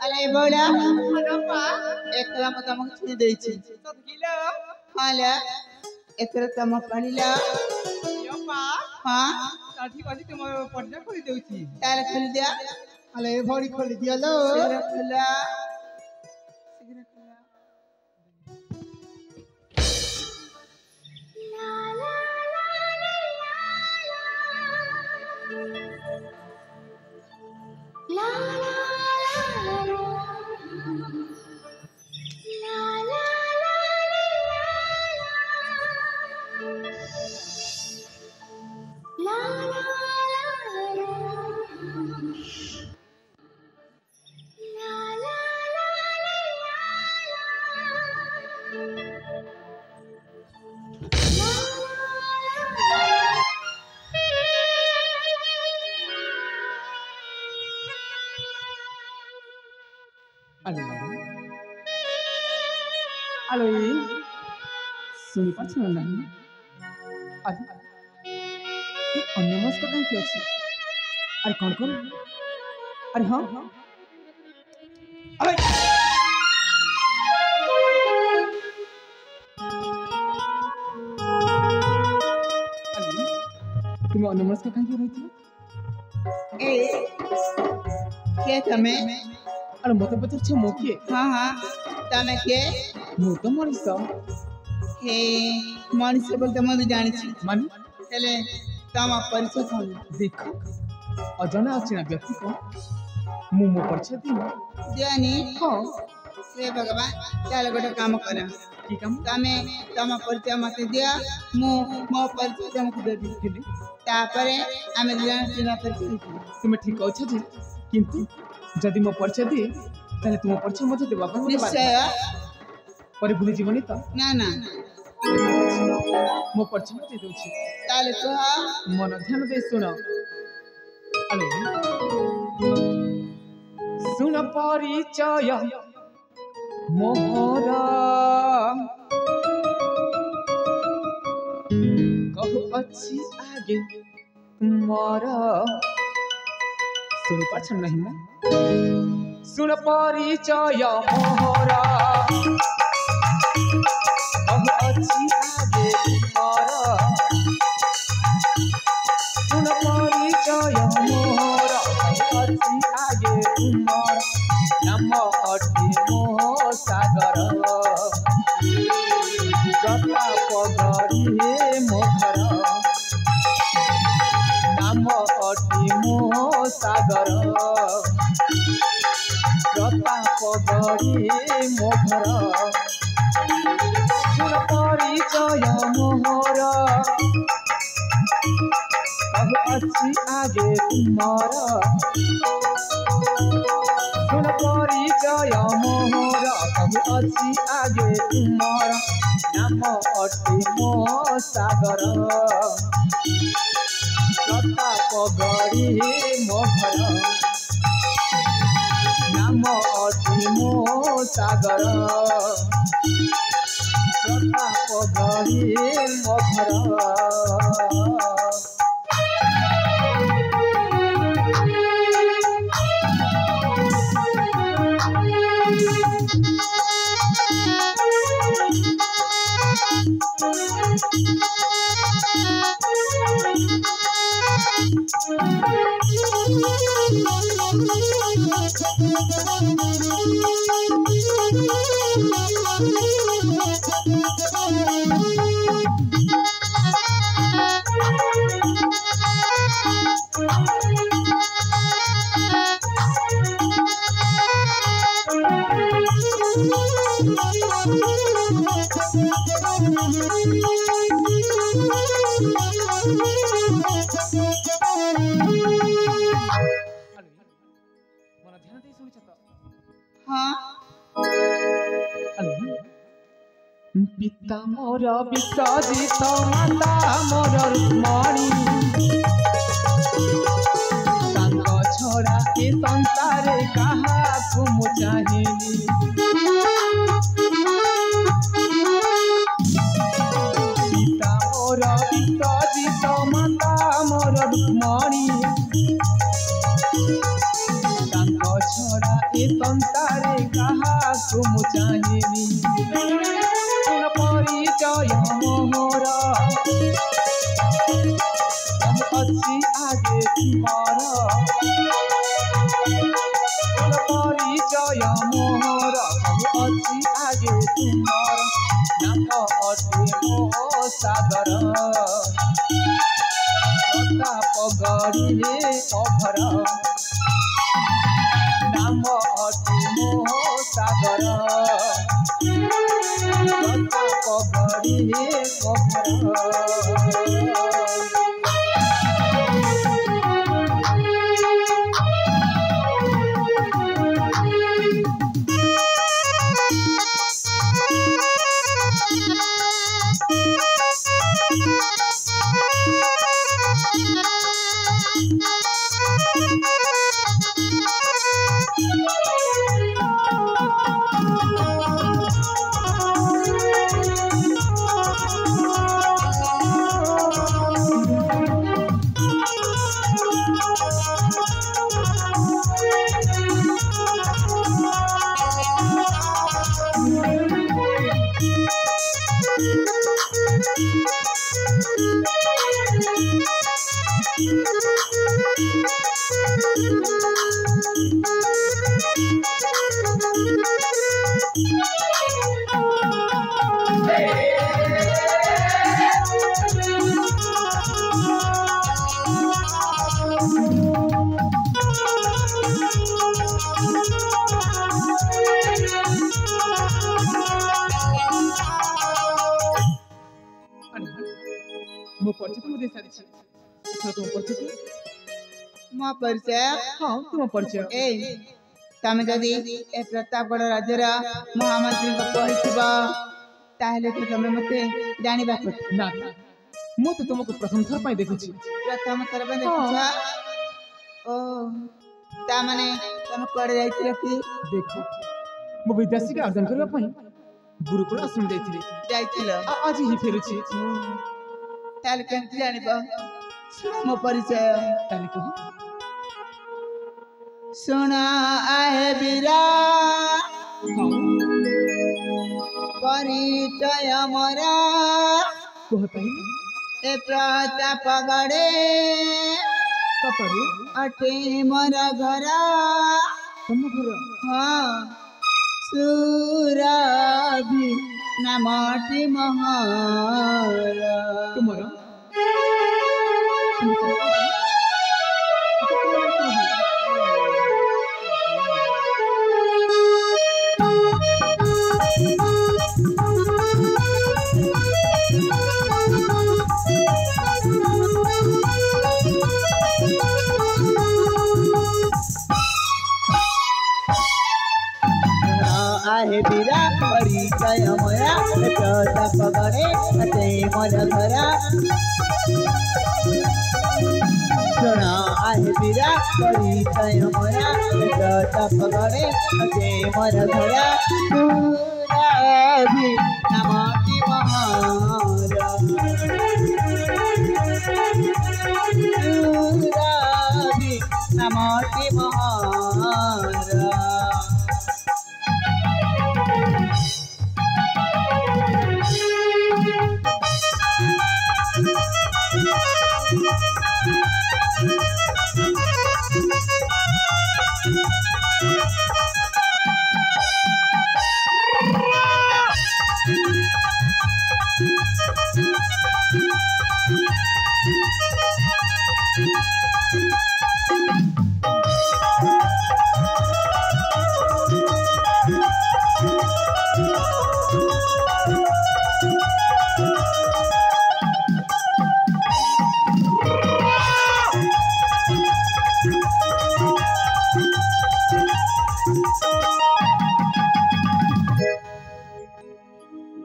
अरे बोला एकरा मत हमक छुई देई छी सब गिला हाला एकरा तम पड़िला यप्पा हां साथी बाजी तुम पर्दा खोली देउ छी तार खोली दिया अरे भौरी खोली दिया लो सिगरा खोला Alo, सुनी पाछ ना आज अन्य मस्क कहीं की अछि अरे कौन कौन अरे हां अरे तुम अन्य मस्क कहीं की रही थी ए के तमे अरे मत पचार छ मोके हां हां तमे के मु तो मनीष हे मनीष बोलते मैं भी जानी छी मानी चले तम परिचय कौन देखो अजाना अचिना व्यक्ति को मु मो परिचय दी दियानी हां हे भगवान चल गोटे काम कर की काम तमे तम परिचय मते दिया मु मो परिचय तुमको दे दी तापरे आमे जान चिना परिचय तुम ठीक अछि जे किंतु जदि मो परिचय दी ताले तुम परिचय मते देबा को निश्चय पर भूली जीवनी तो ना ना मो परिचय मते दउ छी ताले तो मन ध्यान दे सुनो अरे सुन परिचय मोहरा कहु अच्छी आगे तुम्हारा सुन पाछ नहीं मैं सुन परिचय मोहरा कहु अच्छी आगे तुम्हारा सुन परिचय मोहरा कहु अच्छी आगे तुम्हारा नाम अति मोह सागर प्रताप गरी हे मोहर नाम अति मोह सागर प्रताप गरी हे मोहर सुन परिचय मोहर अब अच्छी आगे तुम्हारा सुन परिचय मोहर अब अच्छी आगे तुम्हारा नाम अति मोह सागर प्रताप गरी मोहर नाम अति मोह सागर प्रताप गरी मोहर मन ध्यान दे सुनिछ त हाँ पिता मोर विसर्जित माता मोर रुक्मणी तांग छड़ा ए संसारे काहाकु मु चाहिनी पिता मोर विसर्जित माता मोर रुक्मणी तांग छड़ा ए संसारे काहाकु मु चाहिनी परिचय मोहर अच्छी आगे तुमार परिचय मोहर अच्छी आगे तुमार नाम अटे मो सागर प्रताप गढ़ी अभर नाम अटे मो सागर पगड़ी मो परिचय तुम दे सारी छी तुम परिचय मो परिचय हां तुम परिचय ए तमे जदी ए प्रतापगढ़ राज्यर महामंत्री को कहिथिबा ताहले तो तमे मते जानिबा पड़त ना मो तो तुमको प्रथम थर पाई देखु छी प्रथम थर पे देखुछा ओ ता माने तमे कोड़े जाइतिले कि देखो मो विद्यार्थी के अर्जन करबा पई गुरुकुल आश्रम जाइतिले आज ही फेरु छी ताले केमति जानिबा मो परिचय ताले को सुना आहे बीरा परिचय मोरा कहताई ए प्रतापगढ़े पपरे अटे मोरा घरा तुम घर हाँ सुराभी नामटी महारा तुम्हारा आहे बीरा परिचय मोरा प्रतापगढ़े अटे मोरा घरा सुना आहे बीरा परिचय मोरा प्रतापगढ़े अटे मोरा घरा सुराभी नामटी महारा सुराभी नामटी महारा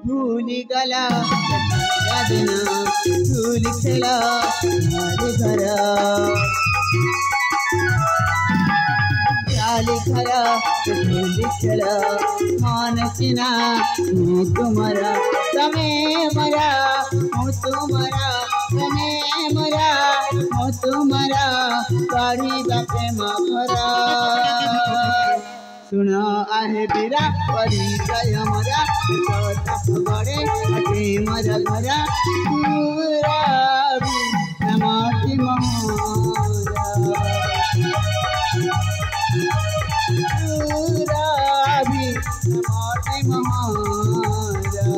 भूल गला यादना भूल खेला हमारे घर चाल खरा भूल खेला मान चिना मैं तुम्हारा तमे मरा हूँ तुम्हारा तमे मरा हूँ तुम्हारा गाड़ी बापे मारा सुनो आहे बीरा परिचय मरा गड़े अटे मरा घरा पूरा भी नमाति महारा पूरा भी नमाति महारा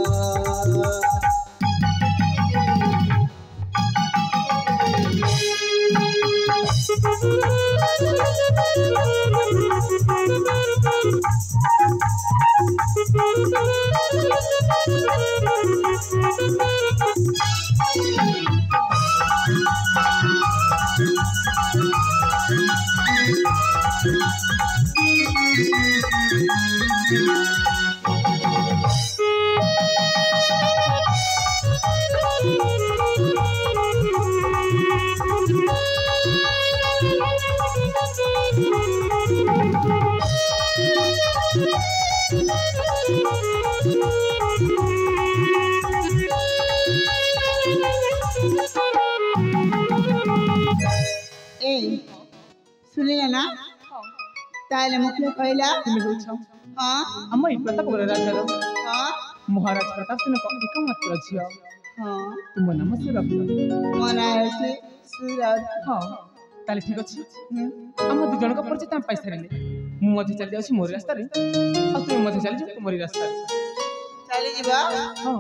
सुनिला ना ताले मुख्य कहला हाँ अम्मा ई प्रताप राजा हाँ महाराज प्रताप सिंह को एक मात्र झियो हाँ तुम नाम से रख मना है सूरज हाँ ताले ठीक अछि हम दु जन का परिचय तम पाइ सारे मु मधे चली जाउछि मोर रास्ता रे आ तू मधे चली जा मोर रास्ता रे चली जीवा हाँ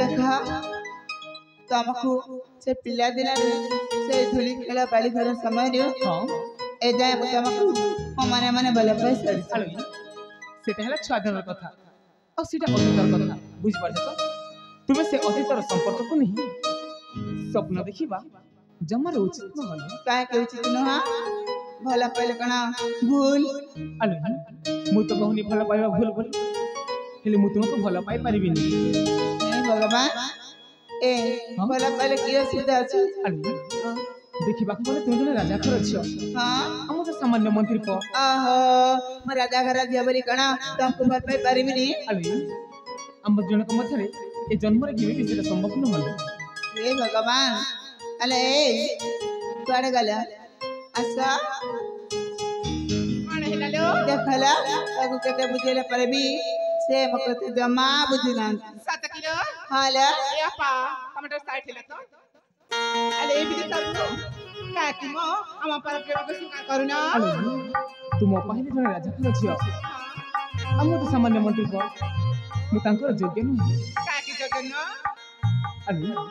देखा तमको से पिला दिन से धूली खेला बाली घर समय रे हाँ ए जाय तमको माने माने भले पैसा आलो सेटा हला स्वाधीन कथा और सेटा अतीतर कथा बुझ पार तो तुमे से अतीतर संपर्क को नहीं स्वप्न देखिबा जमार उचित न हल काय के उचित न हा भला पहले कना भूल आलो मु तो कहनी भला पाइबा भूल बोल हेले मु तुमको भला पाइ परिबिनी हे भगवान ए भला पहले कियो सीधा अछि आलो देखिबा बोले तुम जने राजा घर छियो हां हम तो सामान्य मंत्री को आहो म राजा घर दियाबरी कना तुमको भल पाइ परिबिनी आलो हम जन को मथरे ए जन्म रे केबे विषय संभव न हल हे भगवान अले कुआडे गला आसा कौन है लालो देखला ताकू केते बुझेले परबी से मकते जमा बुझिना 7 किलो हाला या पा टमाटर 60 हिला तो अले ए बिदि सब काकी मो हम पर प्रेम को स्वीकार करू ना आलो तुम पहिले जने राजा घर छियो हम तो सामान्य मंत्री को मु तांकर योग्य नहीं काकी जगन आलो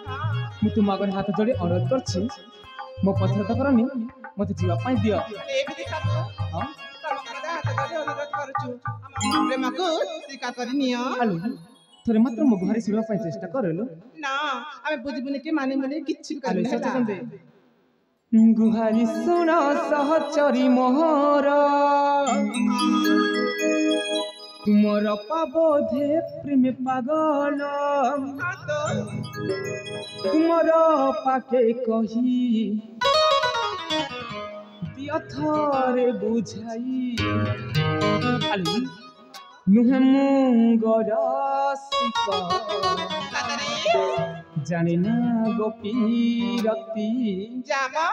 मु तुम आगर हाथ जोड़ी अनुरोध करछि मो पथर तो करनी मते जीवा पाई दियो अले ए बिदि सब हां समग्र हाथ धरि अनुरोध करूछु हम प्रेम को स्वीकार करनियो आलो थोरे मात्र मो घरे सिवा पाई चेष्टा करलो ना हमें बुझबुनी के माने माने किछि आलो करना सच संदे गुहारी सुन सहचरी मोहर तुमर पाबोधे प्रेम पागल हां तो तुमर पाके कही दिया थरे बुझाई आलो नुहे मुंगर सिका जाने ना गोपी रती जामा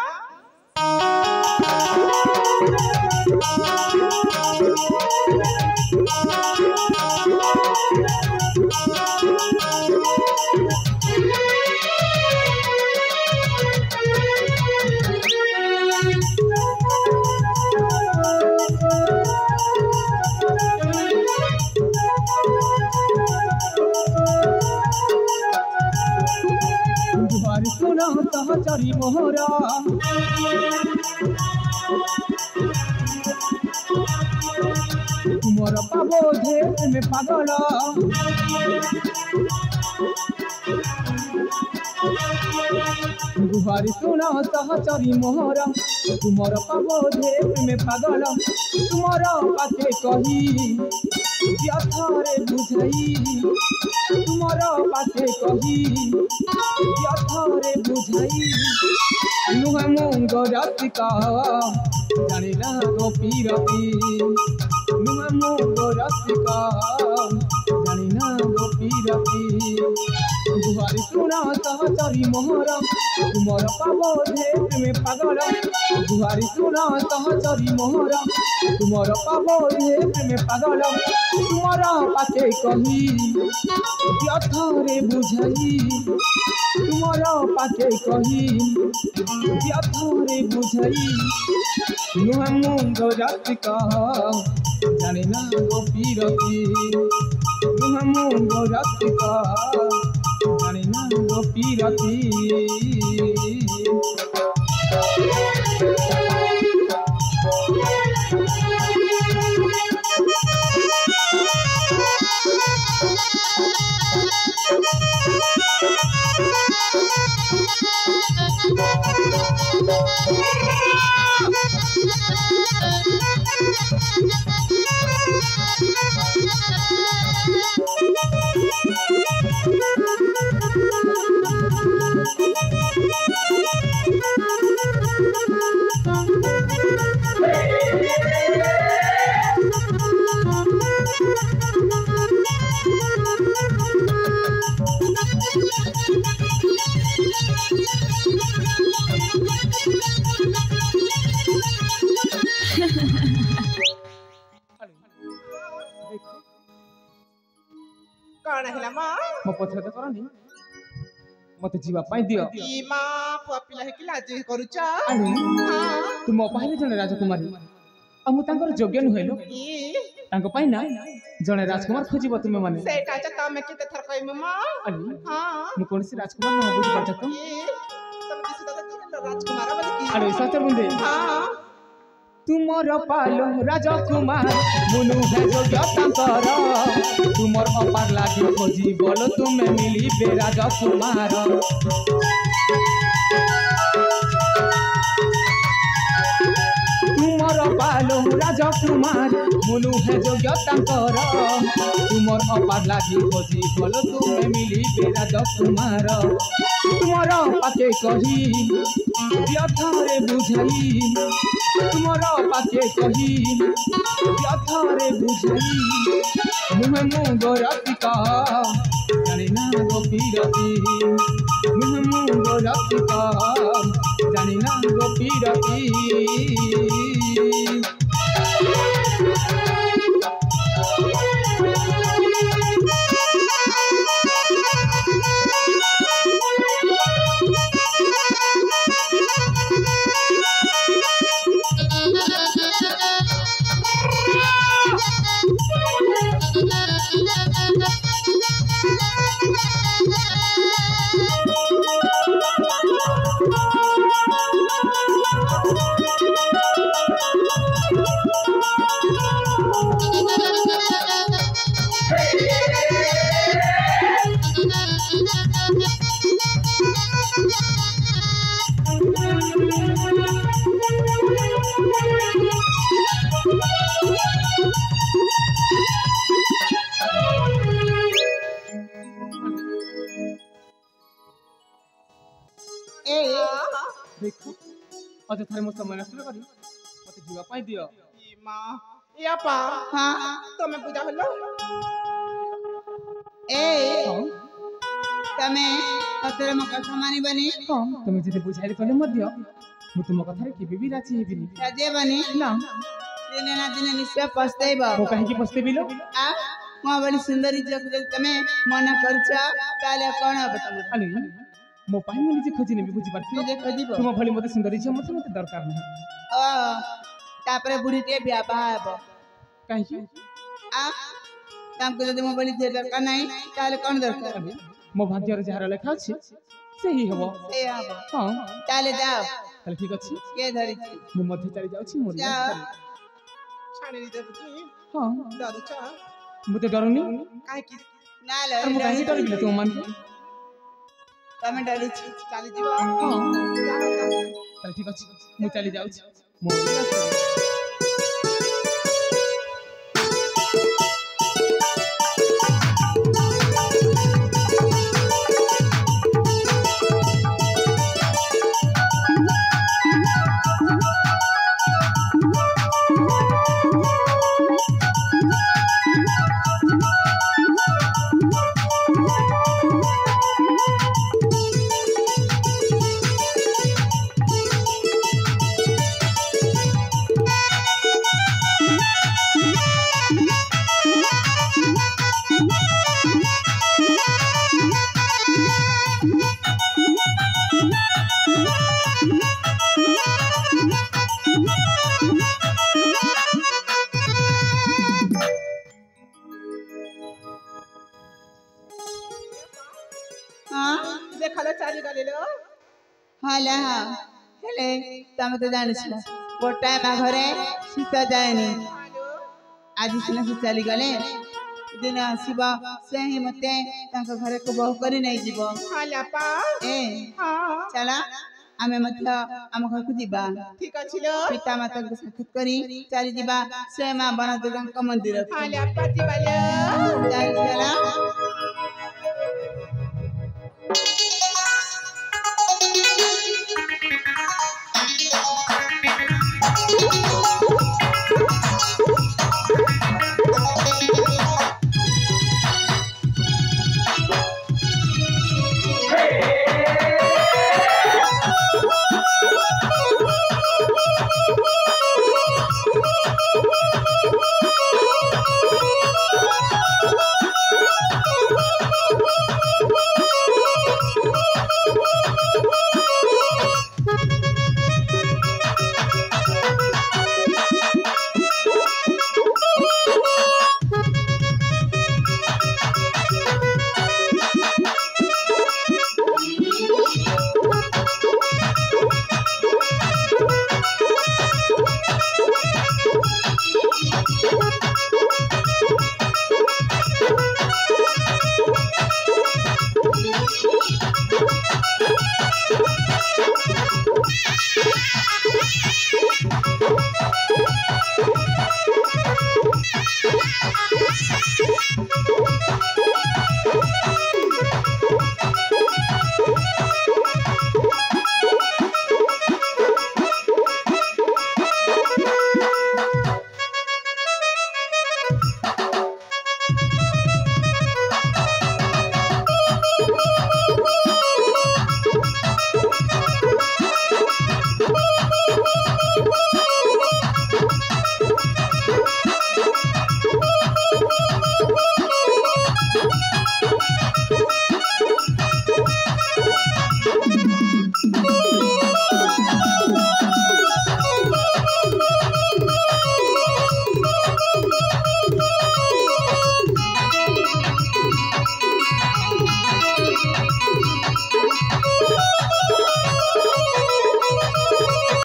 दुआर सुना सहचरी मोहरा तुमर पाबोधे প্রেমে পাগল गुहारी सुना सहचरी मोहर तुमर पाबोधे प्रेमे पागल तुमर पाके कही व्यथारे बुझाई तुमर पाके कही व्यथारे बुझाई नुहे मुंग रसिका जानिला गोपीरती नुहे मुंग रसिका जानिना गोपीरती गुहारी सुना सहचरी मोहर तुमर पाबोधे प्रेमे पागल गुहारी सुना सहचरी मोहर तुमर पाबोधे प्रेमे पागल तुमर पाके कही व्यथारे बुझाई तुमर पाके कही व्यथारे बुझाई नुहे मुंग रसिका जानिना गोपीरती नुहे मुंग रसिका जानिना गोपीरती कौन है माँ मो पथर तो करनी मते जीवा पाई दियो ई माँ पुआ पिला है कि लाज करूचा आनी हाँ तुम पाहिले जने राजकुमारी अमु तांकर योग्य नुहेलो ई तांको पाई ना जने राजकुमार खोजिबो तुमे माने सेटा चता में किते थर कई माँ आनी हाँ मु कोनसी राजकुमार न बुझ पाछत ई तुम किसी दादा की राजकुमार वाले की अरे सचर बुंदे हाँ तुमर पालो राजकुमार मुनु है योग्य तांकर तुमर अपार लागी खोजी बोलो तुमे मिली बे राजकुमार तुमर पालो राजकुमार मुनु है योग्य तांकर तुमर अपार लागी खोजी बोलो तुमे मिली बे राजकुमार तुमर पाके कही व्यथारे बुझाई तुमर पाके कही व्यथारे बुझाई नुहे मुंग रसिका जानिना गोपीरती नुहे मुंग रसिका जानिना गोपीरती देखो अते थारे मो समय नष्ट करी मते जीवा पाई दियो ई माँ या पा हाँ तुम्हें पूजा हलो ए हां तमे सतरे मका समानी बनी हां तुम जदि बुझाइले कले मध्य मु तुम कथारे केबे भी राजी हेबिनी राजे बनी ना दिने ना दिने निश्चय पछताइबा मो काहे की पस्ते बिलो आ म बड़ी सुंदरी जग तमे मना करछ ताले कोन अब तमे अली मो पाई मो निजे खोजी नेबी बुझी पारती निजे खोजिबो तुम भली मते सुंदरी छ मते मते दरकार नहीं ओ तापरे बुढ़ी टे बिया बाब काहे की आ काम को जदि म बड़ी जे दरकार नहीं ताले कोन दरकार अली मो भाग्यर जहार लेखा अछि सही हबो ए आबो हां ताले जाओ ताले ठीक अछि के धरी छी मो मध्य चली जाउछि मोर जा छाणी दे बुझी हां दादू चा ମୋତେ ଡରୁନି କାହିଁକି ନା लो ମୁଁ କାହିଁକି ଡରିବି ତୁମମାନଙ୍କୁ ତମେ ଡରୁଛି ଚାଲିଯିବ ହଁ ଯାହା ହଉ। ତାହେଲେ ଠିକ ଅଛି ମୁଁ ଚାଲି ଯାଉଛି ମୋ ଓଳିରେ ଆସିବ। ହଁ ଦେଖାଲେ ଚାଲିଗଲେ ଲୋ ହଁ ଲା ହେଲେ ତମେ ତ ଜାଣିଛ ଗୋଟାଏ ମାଘରେ ଶୀତ ଯାଏନି ହାଲୋ ଆଜି ସିନା ସେ ଚାଲିଗଲେ ଦିନ ଆସିବ ସେ ହିଁ ମତେ ତାଙ୍କ ଘରକୁ ବୋହୂ କରି ନେଇଯିବ ହାଲାପା ଏ ହଁ ଚାଲ ଆମେ ମଧ୍ୟ ଆମ ଘରକୁ ଯିବା ଠିକ ଅଛି ଲୋ ପିତା ମାତାଙ୍କୁ ସାକ୍ଷାତ କରି ଚାଲିଯିବା ସେ ମା ବନ ଦୁର୍ଗାଙ୍କ ମନ୍ଦିରକୁ ହାଲାପା ଯିବା ଲୋ